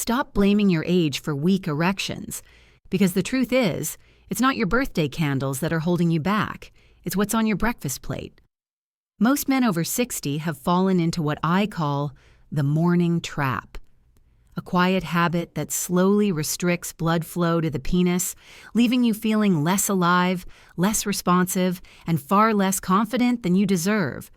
Stop blaming your age for weak erections, because the truth is, it's not your birthday candles that are holding you back. It's what's on your breakfast plate. Most men over 60 have fallen into what I call the morning trap, a quiet habit that slowly restricts blood flow to the penis, leaving you feeling less alive, less responsive, and far less confident than you deserve.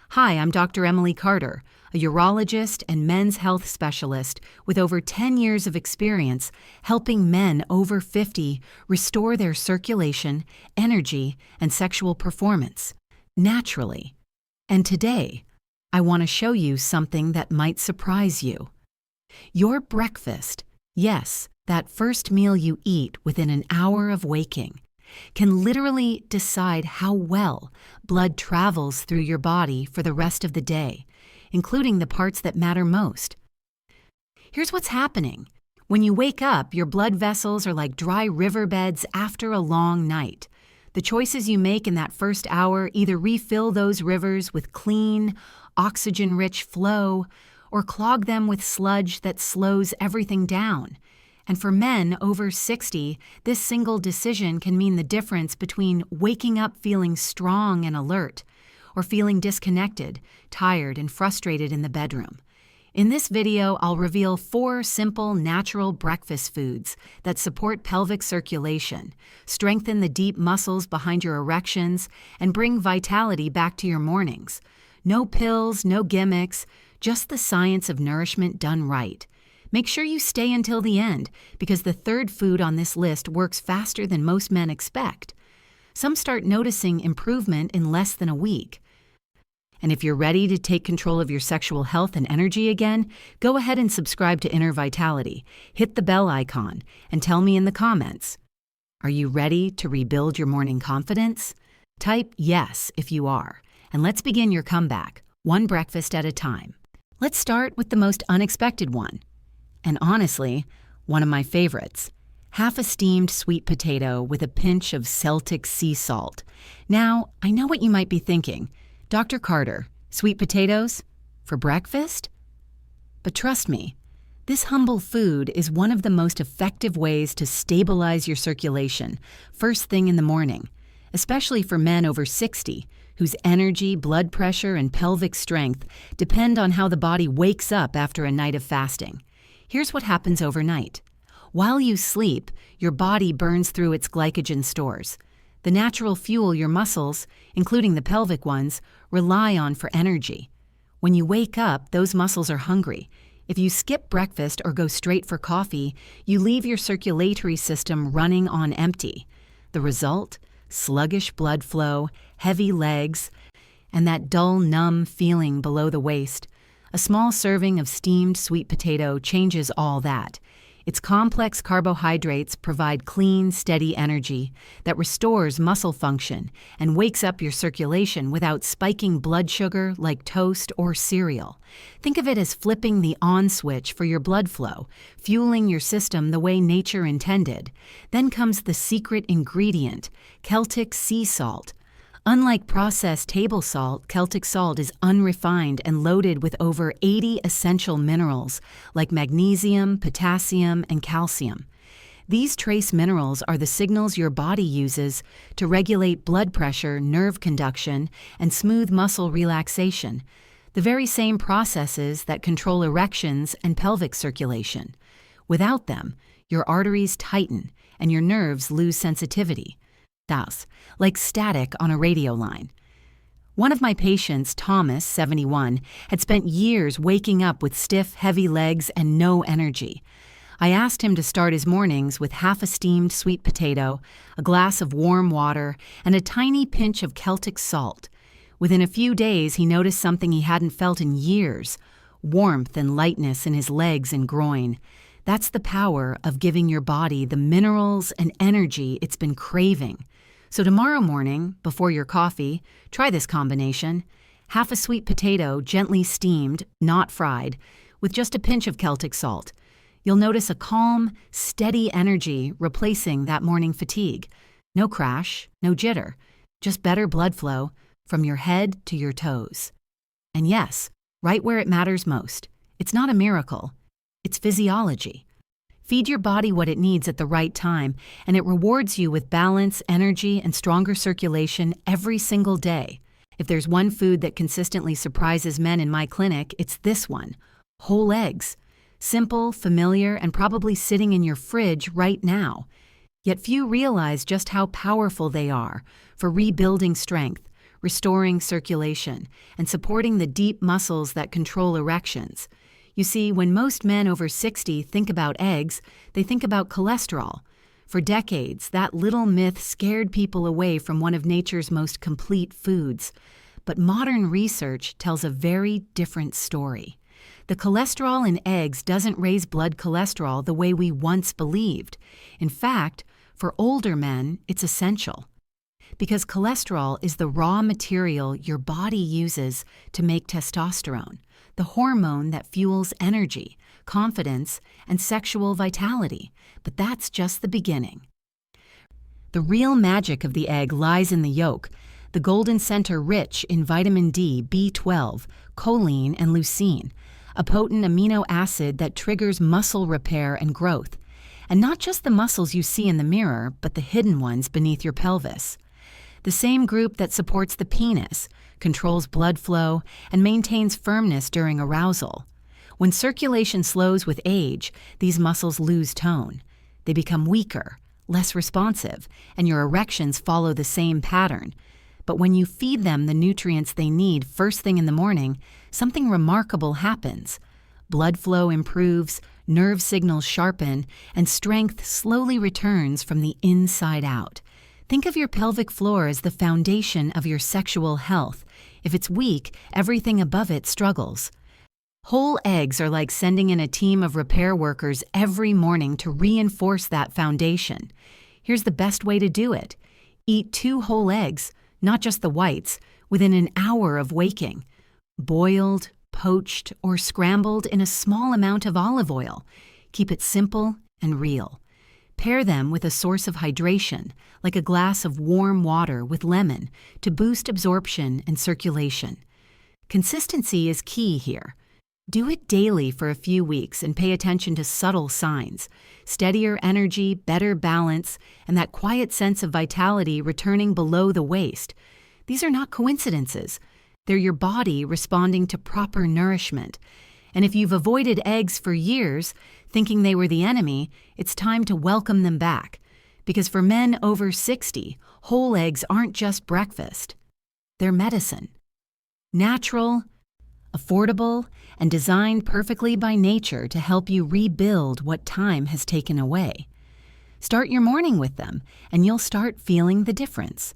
Hi, I'm Dr. Emily Carter, a urologist and men's health specialist with over 10 years of experience helping men over 50 restore their circulation, energy, and sexual performance naturally. And today, I want to show you something that might surprise you. Your breakfast, yes, that first meal you eat within an hour of waking, can literally decide how well blood travels through your body for the rest of the day, including the parts that matter most. Here's what's happening. When you wake up, your blood vessels are like dry riverbeds after a long night. The choices you make in that first hour either refill those rivers with clean, oxygen-rich flow, or clog them with sludge that slows everything down. And for men over 60, this single decision can mean the difference between waking up feeling strong and alert, or feeling disconnected, tired, and frustrated in the bedroom. In this video, I'll reveal 4 simple, natural breakfast foods that support pelvic circulation, strengthen the deep muscles behind your erections, and bring vitality back to your mornings. No pills, no gimmicks, just the science of nourishment done right. Make sure you stay until the end, because the third food on this list works faster than most men expect. Some start noticing improvement in less than a week. And if you're ready to take control of your sexual health and energy again, go ahead and subscribe to Inner Vitality. Hit the bell icon and tell me in the comments. Are you ready to rebuild your morning confidence? Type yes if you are, and let's begin your comeback, one breakfast at a time. Let's start with the most unexpected one. And honestly, one of my favorites. Half a steamed sweet potato with a pinch of Celtic sea salt. Now, I know what you might be thinking. Dr. Carter, sweet potatoes? For breakfast? But trust me, this humble food is one of the most effective ways to stabilize your circulation first thing in the morning, especially for men over 60, whose energy, blood pressure, and pelvic strength depend on how the body wakes up after a night of fasting. Here's what happens overnight. While you sleep, your body burns through its glycogen stores, the natural fuel your muscles, including the pelvic ones, rely on for energy. When you wake up, those muscles are hungry. If you skip breakfast or go straight for coffee, you leave your circulatory system running on empty. The result? Sluggish blood flow, heavy legs, and that dull, numb feeling below the waist. A small serving of steamed sweet potato changes all that. Its complex carbohydrates provide clean, steady energy that restores muscle function and wakes up your circulation without spiking blood sugar like toast or cereal. Think of it as flipping the on switch for your blood flow, fueling your system the way nature intended. Then comes the secret ingredient, Celtic sea salt. Unlike processed table salt, Celtic salt is unrefined and loaded with over 80 essential minerals like magnesium, potassium, and calcium. These trace minerals are the signals your body uses to regulate blood pressure, nerve conduction, and smooth muscle relaxation, the very same processes that control erections and pelvic circulation. Without them, your arteries tighten and your nerves lose sensitivity. Thus, like static on a radio line. One of my patients, Thomas, 71, had spent years waking up with stiff, heavy legs and no energy. I asked him to start his mornings with half a steamed sweet potato, a glass of warm water, and a tiny pinch of Celtic salt. Within a few days, he noticed something he hadn't felt in years, warmth and lightness in his legs and groin. That's the power of giving your body the minerals and energy it's been craving. So tomorrow morning, before your coffee, try this combination. Half a sweet potato, gently steamed, not fried, with just a pinch of Celtic salt. You'll notice a calm, steady energy replacing that morning fatigue. No crash, no jitter, just better blood flow from your head to your toes. And yes, right where it matters most. It's not a miracle. It's physiology. Feed your body what it needs at the right time, and it rewards you with balance, energy, and stronger circulation every single day. If there's one food that consistently surprises men in my clinic, it's this one: whole eggs. Simple, familiar, and probably sitting in your fridge right now. Yet few realize just how powerful they are for rebuilding strength, restoring circulation, and supporting the deep muscles that control erections. You see, when most men over 60 think about eggs, they think about cholesterol. For decades, that little myth scared people away from one of nature's most complete foods. But modern research tells a very different story. The cholesterol in eggs doesn't raise blood cholesterol the way we once believed. In fact, for older men, it's essential. Because cholesterol is the raw material your body uses to make testosterone, the hormone that fuels energy, confidence, and sexual vitality. But that's just the beginning. The real magic of the egg lies in the yolk, the golden center rich in vitamin D, B12, choline, and leucine, a potent amino acid that triggers muscle repair and growth. And not just the muscles you see in the mirror, but the hidden ones beneath your pelvis. The same group that supports the penis, controls blood flow, and maintains firmness during arousal. When circulation slows with age, these muscles lose tone. They become weaker, less responsive, and your erections follow the same pattern. But when you feed them the nutrients they need first thing in the morning, something remarkable happens. Blood flow improves, nerve signals sharpen, and strength slowly returns from the inside out. Think of your pelvic floor as the foundation of your sexual health. If it's weak, everything above it struggles. Whole eggs are like sending in a team of repair workers every morning to reinforce that foundation. Here's the best way to do it. Eat 2 whole eggs, not just the whites, within an hour of waking. Boiled, poached, or scrambled in a small amount of olive oil. Keep it simple and real. Pair them with a source of hydration, like a glass of warm water with lemon, to boost absorption and circulation. Consistency is key here. Do it daily for a few weeks and pay attention to subtle signs: steadier energy, better balance, and that quiet sense of vitality returning below the waist. These are not coincidences. They're your body responding to proper nourishment. And if you've avoided eggs for years, thinking they were the enemy, it's time to welcome them back. Because for men over 60, whole eggs aren't just breakfast. They're medicine. Natural, affordable, and designed perfectly by nature to help you rebuild what time has taken away. Start your morning with them, and you'll start feeling the difference.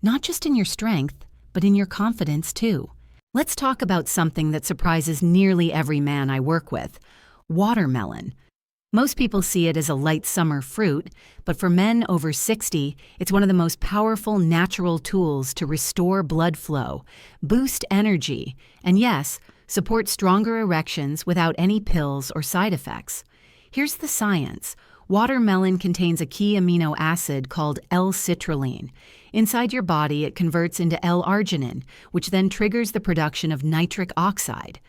Not just in your strength, but in your confidence too. Let's talk about something that surprises nearly every man I work with: watermelon. Most people see it as a light summer fruit, but for men over 60, it's one of the most powerful natural tools to restore blood flow, boost energy, and yes, support stronger erections without any pills or side effects. Here's the science. Watermelon contains a key amino acid called L-citrulline. Inside your body, it converts into L-arginine, which then triggers the production of nitric oxide,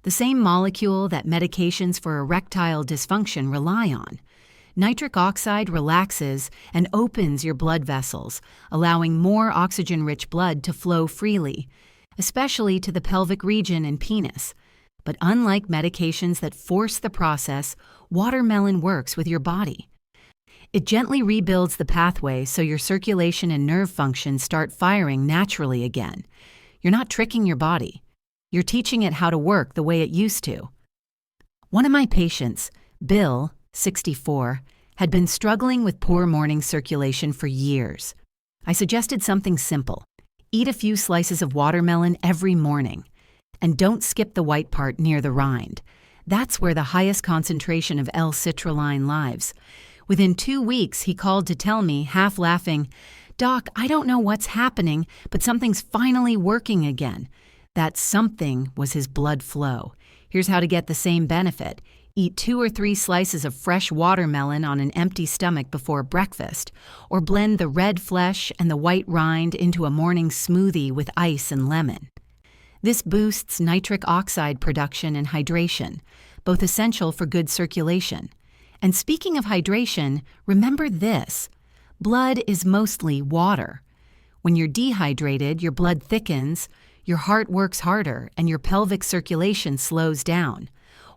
the same molecule that medications for erectile dysfunction rely on. Nitric oxide relaxes and opens your blood vessels, allowing more oxygen-rich blood to flow freely, especially to the pelvic region and penis. But unlike medications that force the process, watermelon works with your body. It gently rebuilds the pathway so your circulation and nerve function start firing naturally again. You're not tricking your body. You're teaching it how to work the way it used to. One of my patients, Bill, 64, had been struggling with poor morning circulation for years. I suggested something simple. Eat a few slices of watermelon every morning. And don't skip the white part near the rind. That's where the highest concentration of L-citrulline lies. Within 2 weeks, he called to tell me, half laughing, "Doc, I don't know what's happening, but something's finally working again." That something was his blood flow. Here's how to get the same benefit. Eat 2 or 3 slices of fresh watermelon on an empty stomach before breakfast, or blend the red flesh and the white rind into a morning smoothie with ice and lemon. This boosts nitric oxide production and hydration, both essential for good circulation. And speaking of hydration, remember this: blood is mostly water. When you're dehydrated, your blood thickens, your heart works harder, and your pelvic circulation slows down.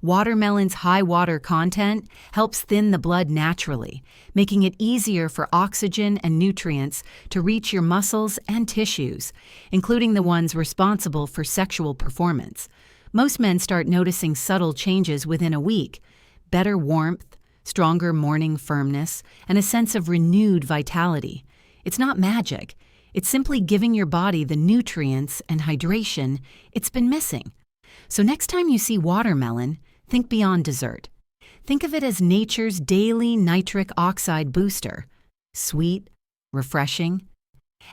Watermelon's high water content helps thin the blood naturally, making it easier for oxygen and nutrients to reach your muscles and tissues, including the ones responsible for sexual performance. Most men start noticing subtle changes within a week: better warmth, stronger morning firmness, and a sense of renewed vitality. It's not magic. It's simply giving your body the nutrients and hydration it's been missing. So next time you see watermelon, think beyond dessert. Think of it as nature's daily nitric oxide booster. Sweet, refreshing,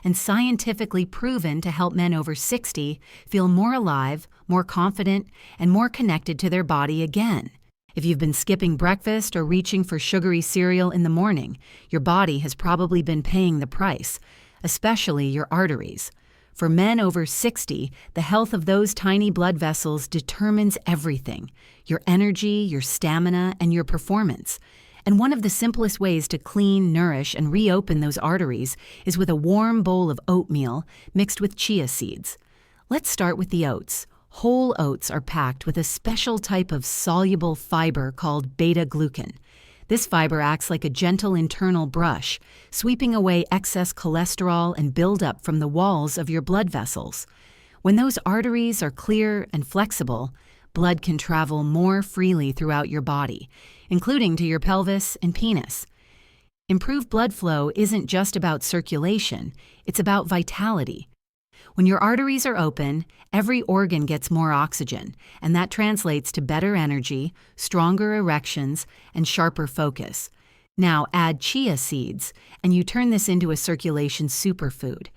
and scientifically proven to help men over 60 feel more alive, more confident, and more connected to their body again. If you've been skipping breakfast or reaching for sugary cereal in the morning, your body has probably been paying the price, especially your arteries. For men over 60, the health of those tiny blood vessels determines everything: your energy, your stamina, and your performance. And one of the simplest ways to clean, nourish, and reopen those arteries is with a warm bowl of oatmeal mixed with chia seeds. Let's start with the oats. Whole oats are packed with a special type of soluble fiber called beta-glucan. This fiber acts like a gentle internal brush, sweeping away excess cholesterol and buildup from the walls of your blood vessels. When those arteries are clear and flexible, blood can travel more freely throughout your body, including to your pelvis and penis. Improved blood flow isn't just about circulation, it's about vitality. When your arteries are open, every organ gets more oxygen, and that translates to better energy, stronger erections, and sharper focus. Now add chia seeds, and you turn this into a circulation superfood.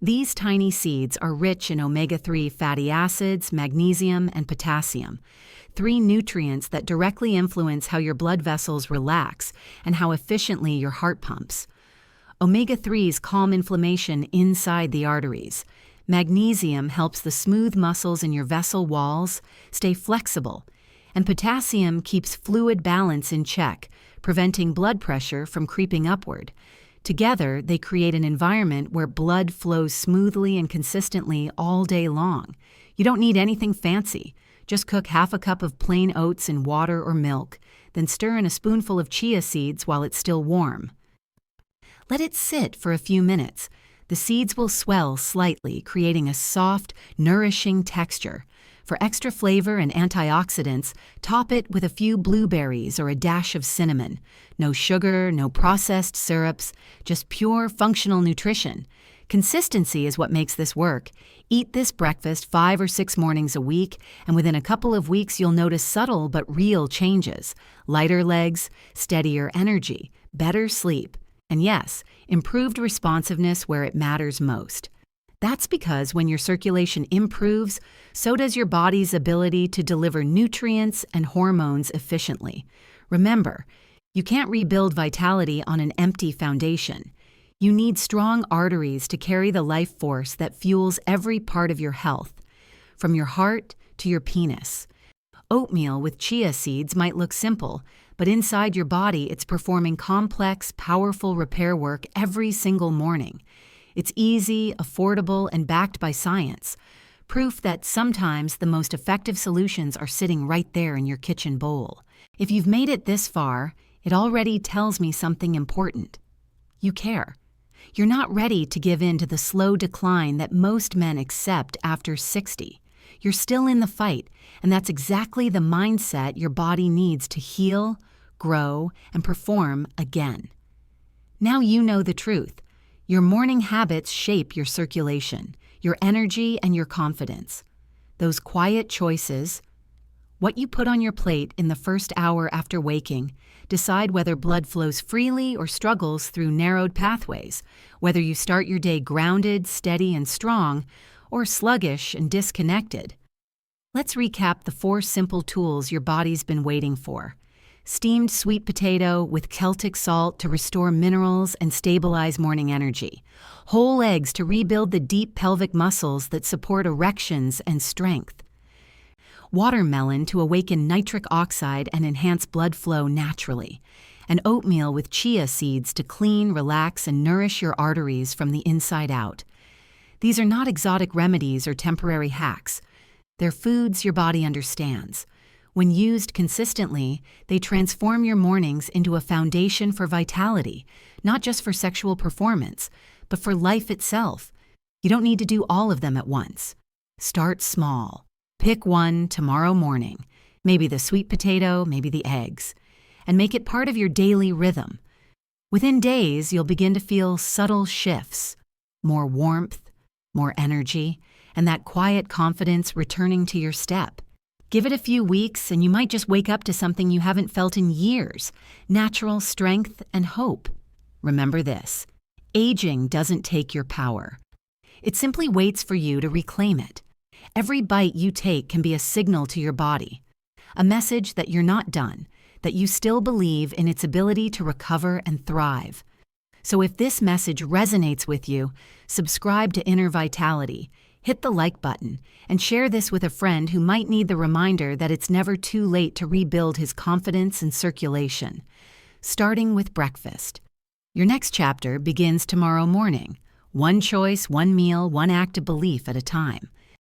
These tiny seeds are rich in omega-3 fatty acids, magnesium, and potassium, 3 nutrients that directly influence how your blood vessels relax and how efficiently your heart pumps. Omega-3s calm inflammation inside the arteries. Magnesium helps the smooth muscles in your vessel walls stay flexible, and potassium keeps fluid balance in check, preventing blood pressure from creeping upward. Together, they create an environment where blood flows smoothly and consistently all day long. You don't need anything fancy. Just cook half a cup of plain oats in water or milk, then stir in a spoonful of chia seeds while it's still warm. Let it sit for a few minutes. The seeds will swell slightly, creating a soft, nourishing texture. For extra flavor and antioxidants, top it with a few blueberries or a dash of cinnamon. No sugar, no processed syrups, just pure functional nutrition. Consistency is what makes this work. Eat this breakfast 5 or 6 mornings a week, and within a couple of weeks you'll notice subtle but real changes. Lighter legs, steadier energy, better sleep, and yes, improved responsiveness where it matters most. That's because when your circulation improves, so does your body's ability to deliver nutrients and hormones efficiently. Remember, you can't rebuild vitality on an empty foundation. You need strong arteries to carry the life force that fuels every part of your health, from your heart to your penis. Oatmeal with chia seeds might look simple, but inside your body it's performing complex, powerful repair work every single morning. It's easy, affordable, and backed by science. Proof that sometimes the most effective solutions are sitting right there in your kitchen bowl. If you've made it this far, it already tells me something important. You care. You're not ready to give in to the slow decline that most men accept after 60. You're still in the fight, and that's exactly the mindset your body needs to heal, grow, and perform again. Now you know the truth. Your morning habits shape your circulation, your energy, and your confidence. Those quiet choices, what you put on your plate in the first hour after waking, decide whether blood flows freely or struggles through narrowed pathways, whether you start your day grounded, steady, and strong, or sluggish and disconnected. Let's recap the 4 simple tools your body's been waiting for. Steamed sweet potato with Celtic salt to restore minerals and stabilize morning energy. Whole eggs to rebuild the deep pelvic muscles that support erections and strength. watermelon to awaken nitric oxide and enhance blood flow naturally, and oatmeal with chia seeds to clean, relax, and nourish your arteries from the inside out. These are not exotic remedies or temporary hacks. They're foods your body understands. When used consistently, they transform your mornings into a foundation for vitality, not just for sexual performance, but for life itself. You don't need to do all of them at once. Start small. Pick one tomorrow morning, maybe the sweet potato, maybe the eggs, and make it part of your daily rhythm. Within days, you'll begin to feel subtle shifts, more warmth, more energy, and that quiet confidence returning to your step. Give it a few weeks and you might just wake up to something you haven't felt in years, natural strength and hope. Remember this, aging doesn't take your power. It simply waits for you to reclaim it. Every bite you take can be a signal to your body, a message that you're not done, that you still believe in its ability to recover and thrive. So if this message resonates with you, subscribe to Inner Vitality, hit the like button, and share this with a friend who might need the reminder that it's never too late to rebuild his confidence and circulation. Starting with breakfast. Your next chapter begins tomorrow morning. One choice, one meal, one act of belief at a time.